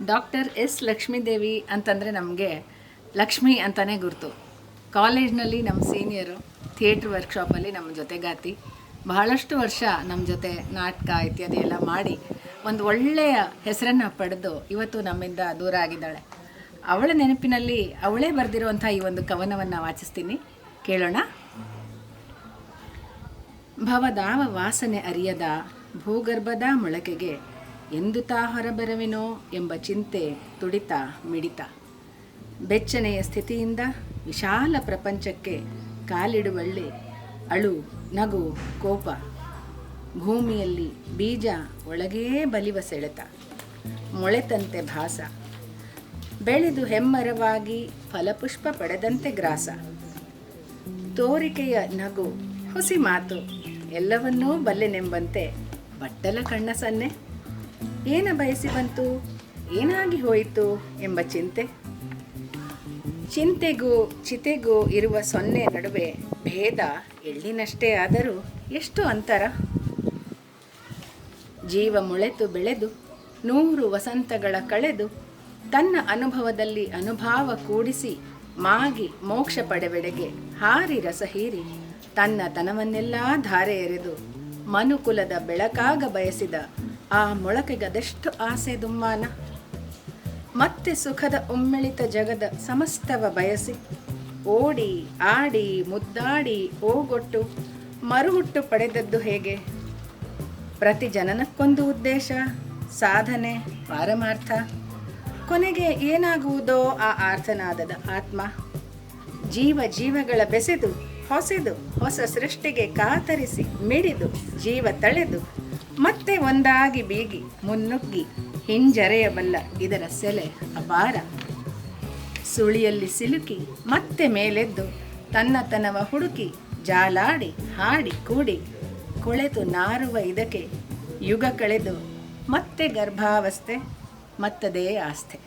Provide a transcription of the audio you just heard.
Doctor S Lakshmidevi ಅಂತಂದರೆ ನಮಗೆ ಲಕ್ಷ್ಮಿ ಅಂತಲೇ ಗುರ್ತು. ಕಾಲೇಜ್ನಲ್ಲಿ ನಮ್ಮ ಸೀನಿಯರು, ಥಿಯೇಟ್ರ್ ವರ್ಕ್ಶಾಪಲ್ಲಿ ನಮ್ಮ ಜೊತೆಗಾತಿ, ಬಹಳಷ್ಟು ವರ್ಷ ನಮ್ಮ ಜೊತೆ ನಾಟಕ ಇತ್ಯಾದಿ ಎಲ್ಲ ಮಾಡಿ ಒಂದು ಒಳ್ಳೆಯ ಹೆಸರನ್ನು ಪಡೆದು ಇವತ್ತು ನಮ್ಮಿಂದ ದೂರ ಆಗಿದ್ದಾಳೆ. ಅವಳ ನೆನಪಿನಲ್ಲಿ ಅವಳೇ ಬರೆದಿರುವಂಥ ಈ ಒಂದು ಕವನವನ್ನು ವಾಚಿಸ್ತೀನಿ, ಕೇಳೋಣ. ಭವದಾವ ವಾಸನೆ ಅರಿಯದ ಭೂಗರ್ಭದ ಮೊಳಕೆಗೆ ಎಂದು ತಾ ಹೊರಬರವೆನೋ ಎಂಬ ಚಿಂತೆ, ತುಡಿತ, ಮಿಡಿತ. ಬೆಚ್ಚನೆಯ ಸ್ಥಿತಿಯಿಂದ ವಿಶಾಲ ಪ್ರಪಂಚಕ್ಕೆ ಕಾಲಿಡುವಳ್ಳಿ ಅಳು, ನಗು, ಕೋಪ. ಭೂಮಿಯಲ್ಲಿ ಬೀಜ ಒಳಗೇ ಬಲಿವ ಸೆಳೆತ, ಮೊಳೆತಂತೆ ಭಾಸ. ಬೆಳೆದು ಹೆಮ್ಮರವಾಗಿ ಫಲಪುಷ್ಪ ಪಡೆದಂತೆ ಗ್ರಾಸ. ತೋರಿಕೆಯ ನಗು, ಹುಸಿ ಮಾತು, ಎಲ್ಲವನ್ನೂ ಬಲ್ಲೆನೆಂಬಂತೆ ಬಟ್ಟಲ ಕಣ್ಣ ಸನ್ನೆ. ಏನ ಬಯಸಿ ಬಂತು, ಏನಾಗಿ ಹೋಯಿತು ಎಂಬ ಚಿಂತೆ. ಚಿಂತೆಗೂ ಚಿತೆಗೂ ಇರುವ ಸೊನ್ನೆ ನಡುವೆ ಭೇದ ಎಳ್ಳಿನಷ್ಟೇ ಆದರೂ ಎಷ್ಟು ಅಂತರ. ಜೀವ ಮೊಳೆತು ಬೆಳೆದು 100 ವಸಂತಗಳ ಕಳೆದು ತನ್ನ ಅನುಭವದಲ್ಲಿ ಅನುಭಾವ ಕೂಡಿಸಿ ಮಾಗಿ ಮೋಕ್ಷ ಪಡೆವೆಡೆಗೆ ಹಾರಿ ರಸ ಹೀರಿ ತನ್ನ ತನವನ್ನೆಲ್ಲ ಧಾರೆ ಎರೆದು ಮನುಕುಲದ ಬೆಳಕಾಗ ಬಯಸಿದ ಆ ಮೊಳಕೆಗದೆಷ್ಟು ಆಸೆ ದುಮ್ಮಾನ. ಮತ್ತೆ ಸುಖದ ಒಮ್ಮೆಳಿತ ಜಗದ ಸಮಸ್ತವ ಬಯಸಿ ಓಡಿ ಆಡಿ ಮುದ್ದಾಡಿ ಓಗೊಟ್ಟು ಮರುಹುಟ್ಟು ಪಡೆದದ್ದು ಹೇಗೆ. ಪ್ರತಿ ಜನನಕ್ಕೊಂದು ಉದ್ದೇಶ, ಸಾಧನೆ, ಪಾರಮಾರ್ಥ. ಕೊನೆಗೆ ಏನಾಗುವುದೋ ಆ ಆರ್ತನಾದದ ಆತ್ಮ. ಜೀವಗಳ ಬೆಸೆದು ಹೊಸೆದು ಹೊಸ ಸೃಷ್ಟಿಗೆ ಕಾತರಿಸಿ ಮಿಡಿದು ಜೀವ ತಳೆದು ಮತ್ತೆ ಒಂದಾಗಿ ಬೀಗಿ ಮುನ್ನುಗ್ಗಿ ಹಿಂಜರೆಯಬಲ್ಲ ಇದರ ಸೆಲೆ ಅಪಾರ. ಸುಳಿಯಲ್ಲಿ ಸಿಲುಕಿ ಮತ್ತೆ ಮೇಲೆದ್ದು ತನ್ನತನವ ಹುಡುಕಿ ಜಾಲಾಡಿ ಹಾಡಿ ಕೂಡಿ ಕೊಳೆತು ನಾರುವ ಇದಕ್ಕೆ ಯುಗ ಕಳೆದು ಮತ್ತೆ ಗರ್ಭಾವಸ್ಥೆ, ಮತ್ತದೇ ಆಸ್ಥೆ.